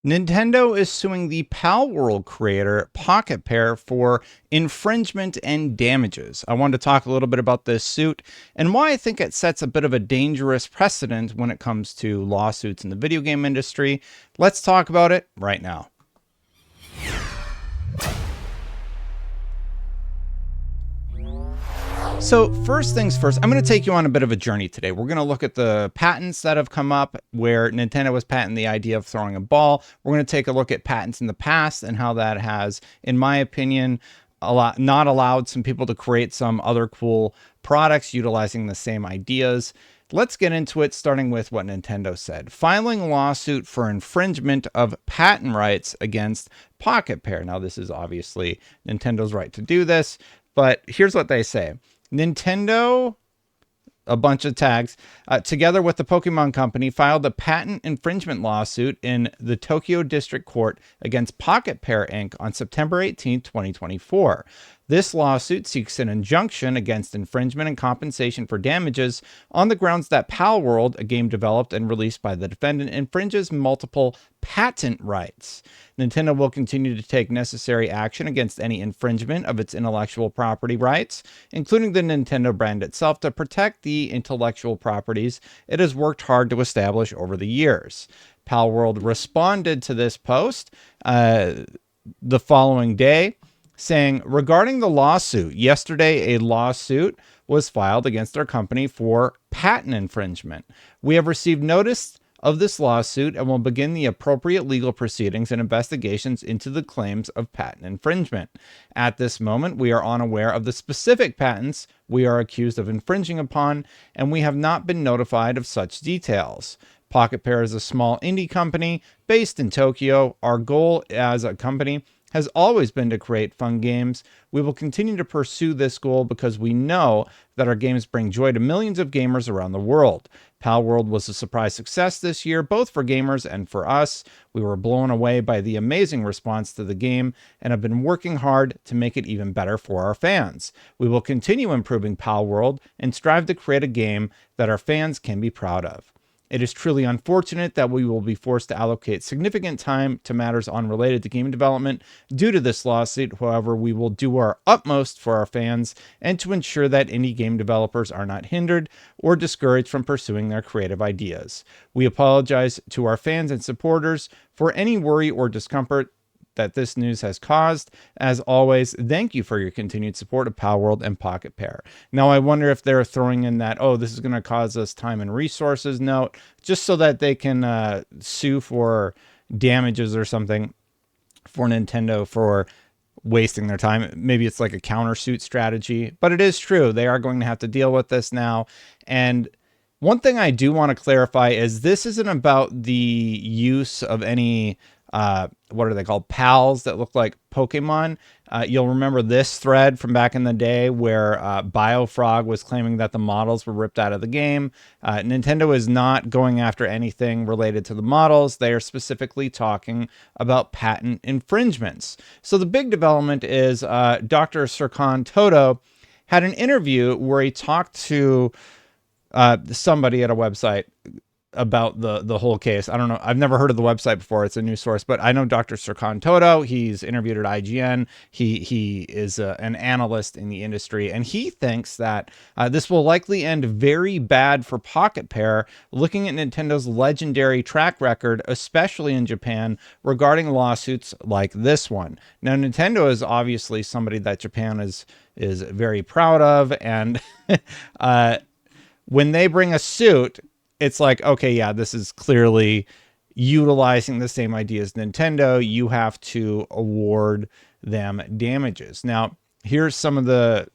Nintendo is suing the Palworld creator Pocketpair for infringement and damages. I wanted to talk a little bit about this suit and why I think it sets a bit of a dangerous precedent when it comes to lawsuits in the video game industry. Let's talk about it right now. So first things first, I'm going to take you on a bit of a journey today. We're going to look at the patents that have come up where Nintendo was patenting the idea of throwing a ball. We're going to take a look at patents in the past and how that has, in my opinion, not allowed some people to create some other cool products utilizing the same ideas. Let's get into it, starting with what Nintendo said. Filing a lawsuit for infringement of patent rights against Pocketpair. Now, this is obviously Nintendo's right to do this, but here's what they say. Nintendo, a bunch of tags, together with the Pokemon Company, filed a patent infringement lawsuit in the Tokyo District Court against Pocketpair Inc. on September 18, 2024. This lawsuit seeks an injunction against infringement and compensation for damages on the grounds that Palworld, a game developed and released by the defendant, infringes multiple patent rights. Nintendo will continue to take necessary action against any infringement of its intellectual property rights, including the Nintendo brand itself, to protect the intellectual properties it has worked hard to establish over the years. Palworld responded to this post the following day, saying, regarding the lawsuit, yesterday a lawsuit was filed against our company for patent infringement. We have received notice of this lawsuit and will begin the appropriate legal proceedings and investigations into the claims of patent infringement. At this moment, we are unaware of the specific patents we are accused of infringing upon, and we have not been notified of such details. Pocketpair is a small indie company based in Tokyo. Our goal as a company has always been to create fun games. We will continue to pursue this goal because we know that our games bring joy to millions of gamers around the world. Palworld was a surprise success this year, both for gamers and for us. We were blown away by the amazing response to the game and have been working hard to make it even better for our fans. We will continue improving Palworld and strive to create a game that our fans can be proud of. It is truly unfortunate that we will be forced to allocate significant time to matters unrelated to game development due to this lawsuit. However, we will do our utmost for our fans and to ensure that indie game developers are not hindered or discouraged from pursuing their creative ideas. We apologize to our fans and supporters for any worry or discomfort that this news has caused. As always, thank you for your continued support of Palworld and Pocketpair. Now, I wonder if they're throwing in that, oh, this is going to cause us time and resources note, just so that they can sue for damages or something for Nintendo for wasting their time. Maybe it's like a countersuit strategy, but it is true. They are going to have to deal with this now. And one thing I do want to clarify is this isn't about the use of any what are they called? Pals that look like Pokemon. You'll remember this thread from back in the day where Biofrog was claiming that the models were ripped out of the game. Nintendo is not going after anything related to the models. They are specifically talking about patent infringements. So the big development is Dr. Serkan Toto had an interview where he talked to somebody at a website about the whole case. I don't know. I've never heard of the website before. It's a news source, but I know Dr. Serkan Toto. He's interviewed at IGN. He is an analyst in the industry, and he thinks that this will likely end very bad for Pocketpair, looking at Nintendo's legendary track record, especially in Japan, regarding lawsuits like this one. Now, Nintendo is obviously somebody that Japan is very proud of, and when they bring a suit, it's like, okay, yeah, this is clearly utilizing the same idea as Nintendo. You have to award them damages. Now, here's some of the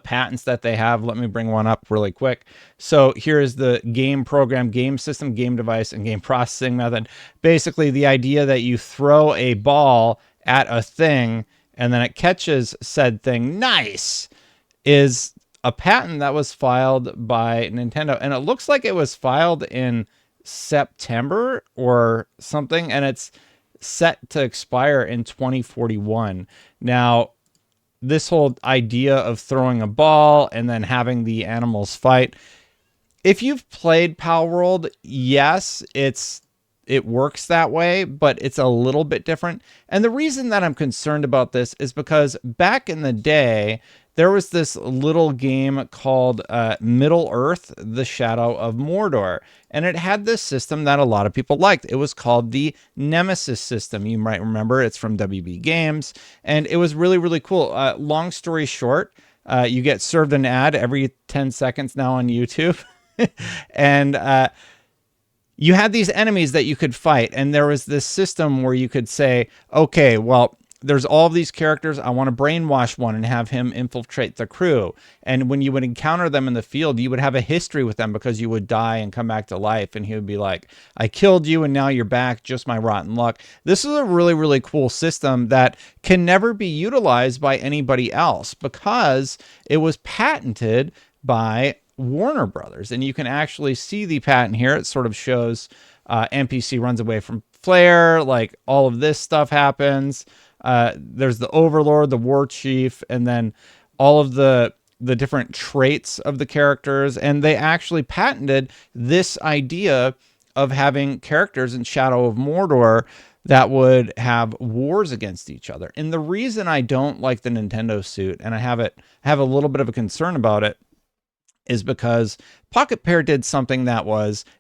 patents that they have. Let me bring one up really quick. So here's the game program, game system, game device, and game processing method. Basically, the idea that you throw a ball at a thing and then it catches said thing, nice, is a patent that was filed by Nintendo, and it looks like it was filed in September or something, and it's set to expire in 2041. Now, this whole idea of throwing a ball and then having the animals fight, if you've played Palworld, yes, it's it works that way, but it's a little bit different. And the reason that I'm concerned about this is because back in the day, there was this little game called Middle Earth, The Shadow of Mordor. And it had this system that a lot of people liked. It was called the Nemesis System. You might remember it's from WB Games. And it was really, really cool. Long story short, you get served an ad every 10 seconds now on YouTube. And you had these enemies that you could fight. And there was this system where you could say, okay, well, there's all of these characters. I want to brainwash one and have him infiltrate the crew. And when you would encounter them in the field, you would have a history with them because you would die and come back to life. And he would be like, I killed you and now you're back. Just my rotten luck. This is a really, really cool system that can never be utilized by anybody else because it was patented by Warner Brothers. And you can actually see the patent here. It sort of shows NPC runs away from flare, like all of this stuff happens. There's the Overlord, the War Chief, and then all of the different traits of the characters. And they actually patented this idea of having characters in Shadow of Mordor that would have wars against each other. And the reason I don't like the Nintendo suit, and I have a little bit of a concern about it, is because Pocketpair did something that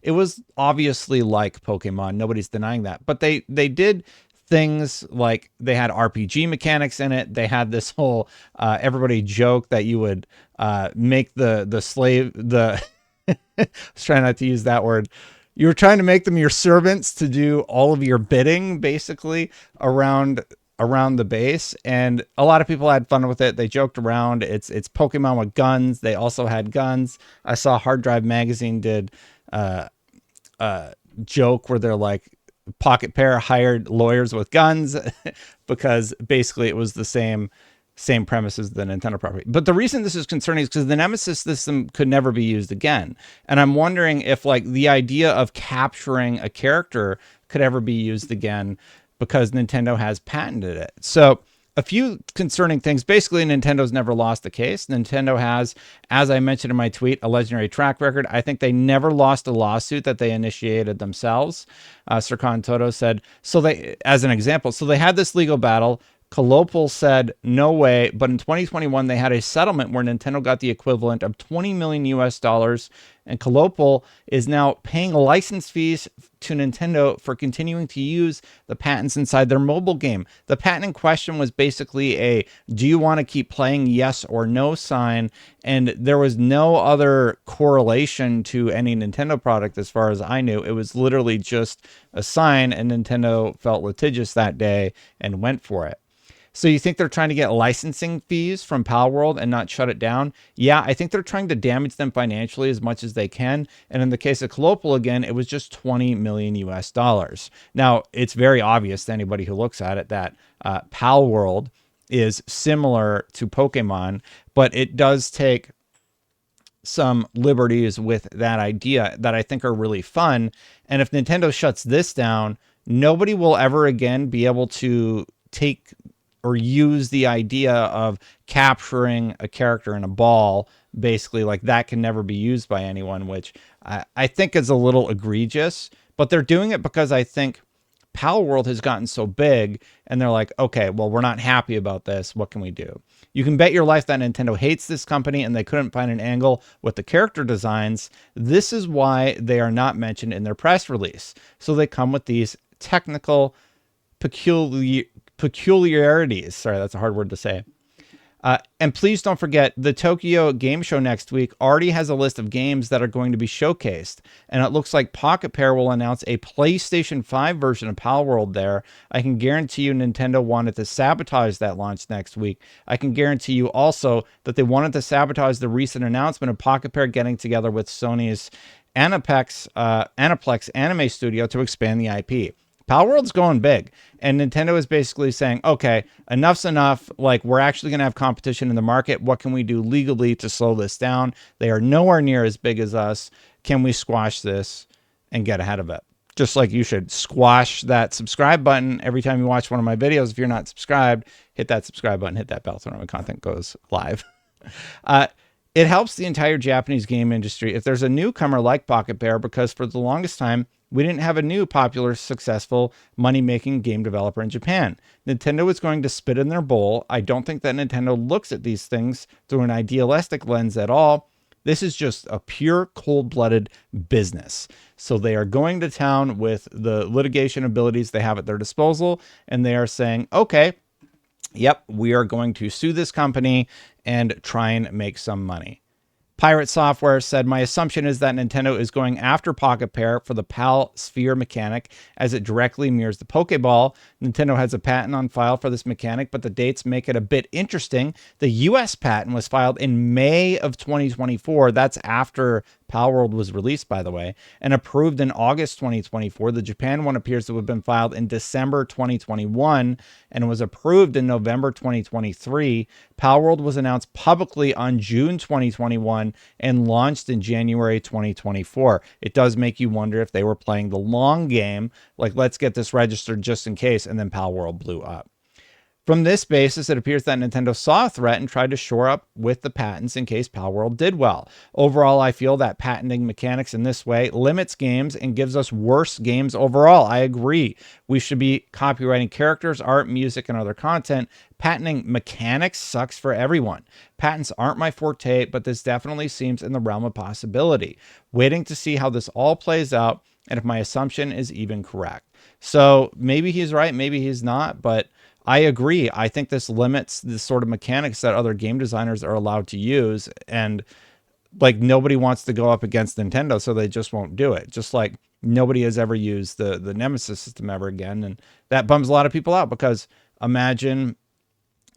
it was obviously like Pokemon. Nobody's denying that. But they did things like they had RPG mechanics in it. They had this whole everybody joke that you would make the slave, I was trying not to use that word. You were trying to make them your servants to do all of your bidding basically around the base, and a lot of people had fun with it. They joked around. It's Pokemon with guns. They also had guns. I saw Hard Drive Magazine did a joke where they're like, Pocketpair hired lawyers with guns because basically it was the same premise as the Nintendo property. But the reason this is concerning is because the Nemesis system could never be used again. And I'm wondering if like the idea of capturing a character could ever be used again because Nintendo has patented it. So a few concerning things. Basically, Nintendo's never lost a case. Nintendo has, as I mentioned in my tweet, a legendary track record. I think they never lost a lawsuit that they initiated themselves. Sirkan Toto said, as an example, so they had this legal battle. Colopal said, no way. But in 2021, they had a settlement where Nintendo got the equivalent of $20 million US. And Colopal is now paying license fees to Nintendo for continuing to use the patents inside their mobile game. The patent in question was basically do you want to keep playing yes or no sign? And there was no other correlation to any Nintendo product as far as I knew. It was literally just a sign, and Nintendo felt litigious that day and went for it. So you think they're trying to get licensing fees from Palworld and not shut it down? Yeah, I think they're trying to damage them financially as much as they can. And in the case of Colopal, again, it was just $20 million US. Now, it's very obvious to anybody who looks at it that Palworld is similar to Pokemon, but it does take some liberties with that idea that I think are really fun. And if Nintendo shuts this down, nobody will ever again be able to take or use the idea of capturing a character in a ball. Basically, like that can never be used by anyone, which I think is a little egregious, but they're doing it because I think Palworld has gotten so big and they're like, okay, well, we're not happy about this. What can we do? You can bet your life that Nintendo hates this company and they couldn't find an angle with the character designs. This is why they are not mentioned in their press release. So they come with these technical peculiarities. Sorry, that's a hard word to say. And please don't forget, the Tokyo Game Show next week already has a list of games that are going to be showcased. And it looks like Pocketpair will announce a PlayStation 5 version of Palworld there. I can guarantee you Nintendo wanted to sabotage that launch next week. I can guarantee you also that they wanted to sabotage the recent announcement of Pocketpair getting together with Sony's Aniplex Anime Studio to expand the IP. Palworld's going big, and Nintendo is basically saying, okay, enough's enough. Like, we're actually going to have competition in the market. What can we do legally to slow this down? They are nowhere near as big as us. Can we squash this and get ahead of it? Just like you should squash that subscribe button every time you watch one of my videos. If you're not subscribed, hit that subscribe button, hit that bell so when my content goes live. It helps the entire Japanese game industry if there's a newcomer like Pocketpair, because for the longest time, We didn't have a new, popular, successful, money-making game developer in Japan. Nintendo is going to spit in their bowl. I don't think that Nintendo looks at these things through an idealistic lens at all. This is just a pure cold-blooded business. So they are going to town with the litigation abilities they have at their disposal, and they are saying, okay, yep, we are going to sue this company and try and make some money. Pirate Software said, my assumption is that Nintendo is going after Pocketpair for the PAL sphere mechanic as it directly mirrors the Pokeball. Nintendo has a patent on file for this mechanic, but the dates make it a bit interesting. The US patent was filed in May of 2024. That's after Palworld was released, by the way, and approved in August 2024. The Japan one appears to have been filed in December 2021 and was approved in November 2023. Palworld was announced publicly on June 2021 and launched in January 2024. It does make you wonder if they were playing the long game, like let's get this registered just in case, and then Palworld blew up. From this basis, it appears that Nintendo saw a threat and tried to shore up with the patents in case Palworld did well. Overall, I feel that patenting mechanics in this way limits games and gives us worse games overall. I agree. We should be copyrighting characters, art, music, and other content. Patenting mechanics sucks for everyone. Patents aren't my forte, but this definitely seems in the realm of possibility. Waiting to see how this all plays out and if my assumption is even correct. So maybe he's right, maybe he's not, but I agree. I think this limits the sort of mechanics that other game designers are allowed to use. And like nobody wants to go up against Nintendo, so they just won't do it. Just like nobody has ever used the Nemesis system ever again. And that bums a lot of people out because imagine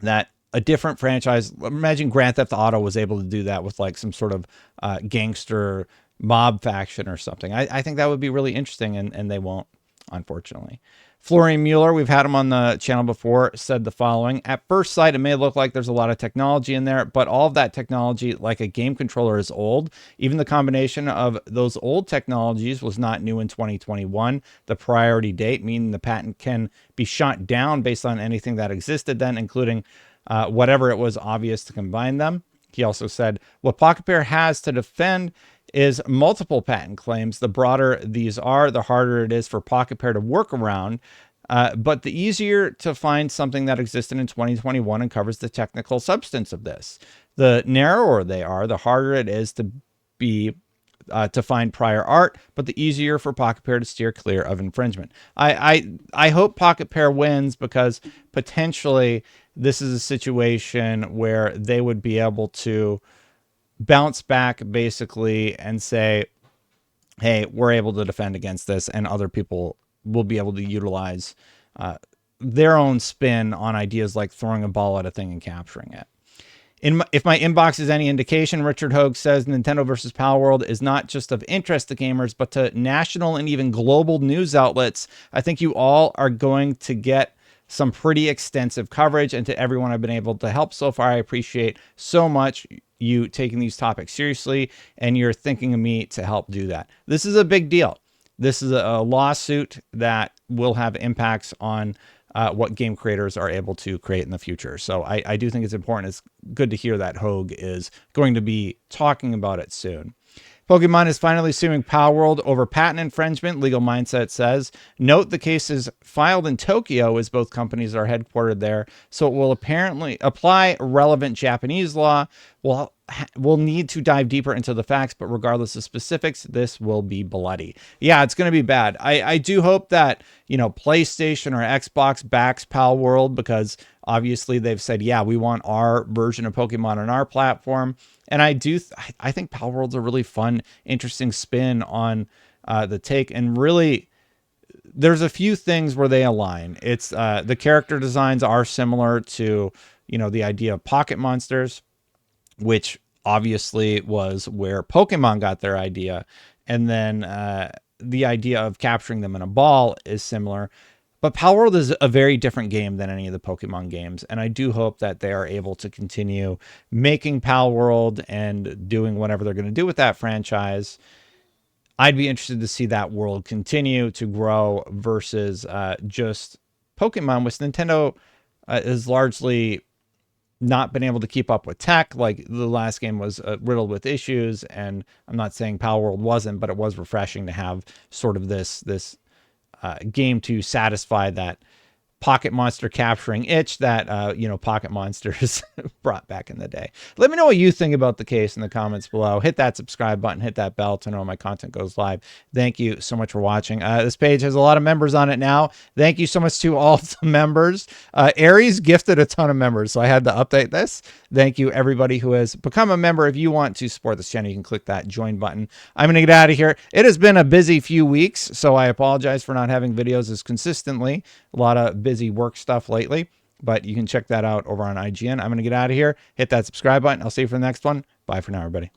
that a different franchise, imagine Grand Theft Auto was able to do that with like some sort of gangster mob faction or something. I think that would be really interesting, and they won't, unfortunately. Florian Mueller, we've had him on the channel before, said the following. At first sight, it may look like there's a lot of technology in there, but all of that technology, like a game controller, is old. Even the combination of those old technologies was not new in 2021. The priority date, meaning the patent can be shot down based on anything that existed then, including whatever it was obvious to combine them. He also said, what Pocketpair has to defend is multiple patent claims. The broader these are, the harder it is for Pocketpair to work around. But the easier to find something that existed in 2021 and covers the technical substance of this. The narrower they are, the harder it is to find prior art, but the easier for Pocketpair to steer clear of infringement. I hope Pocketpair wins because potentially this is a situation where they would be able to bounce back basically and say, hey, we're able to defend against this, and other people will be able to utilize their own spin on ideas like throwing a ball at a thing and capturing it. If my inbox is any indication, Richard Hogue says Nintendo versus Palworld is not just of interest to gamers, but to national and even global news outlets. I think you all are going to get some pretty extensive coverage, and to everyone I've been able to help so far, I appreciate so much you taking these topics seriously, and you're thinking of me to help do that. This is a big deal. This is a lawsuit that will have impacts on what game creators are able to create in the future. So I do think it's important. It's good to hear that Hogue is going to be talking about it soon. Pokemon is finally suing Palworld over patent infringement, Legal Mindset says. Note the case is filed in Tokyo as both companies are headquartered there, so it will apparently apply relevant Japanese law. We'll need to dive deeper into the facts, but regardless of specifics, this will be bloody. Yeah, it's going to be bad. I do hope that, PlayStation or Xbox backs Palworld, because obviously they've said, yeah, we want our version of Pokemon on our platform. And I think Palworld's a really fun, interesting spin on the take. And really, there's a few things where they align. It's the character designs are similar to, the idea of pocket monsters, which obviously was where Pokemon got their idea. And then the idea of capturing them in a ball is similar. But Palworld is a very different game than any of the Pokemon games, and I do hope that they are able to continue making Palworld and doing whatever they're going to do with that franchise. I'd be interested to see that world continue to grow versus just Pokemon, which Nintendo is largely not been able to keep up with tech. Like the last game was riddled with issues, and I'm not saying Palworld wasn't, but it was refreshing to have sort of this game to satisfy that Pocket Monster capturing itch that, you know, Pocket Monsters brought back in the day. Let me know what you think about the case in the comments below. Hit that subscribe button, hit that bell to know when my content goes live. Thank you so much for watching. This page has a lot of members on it now. Thank you so much to all the members. Aries gifted a ton of members, so I had to update this. Thank you, everybody who has become a member. If you want to support this channel, you can click that join button. I'm going to get out of here. It has been a busy few weeks, so I apologize for not having videos as consistently. A lot of busy work stuff lately, but you can check that out over on IGN. I'm going to get out of here. Hit that subscribe button. I'll see you for the next one. Bye for now, everybody.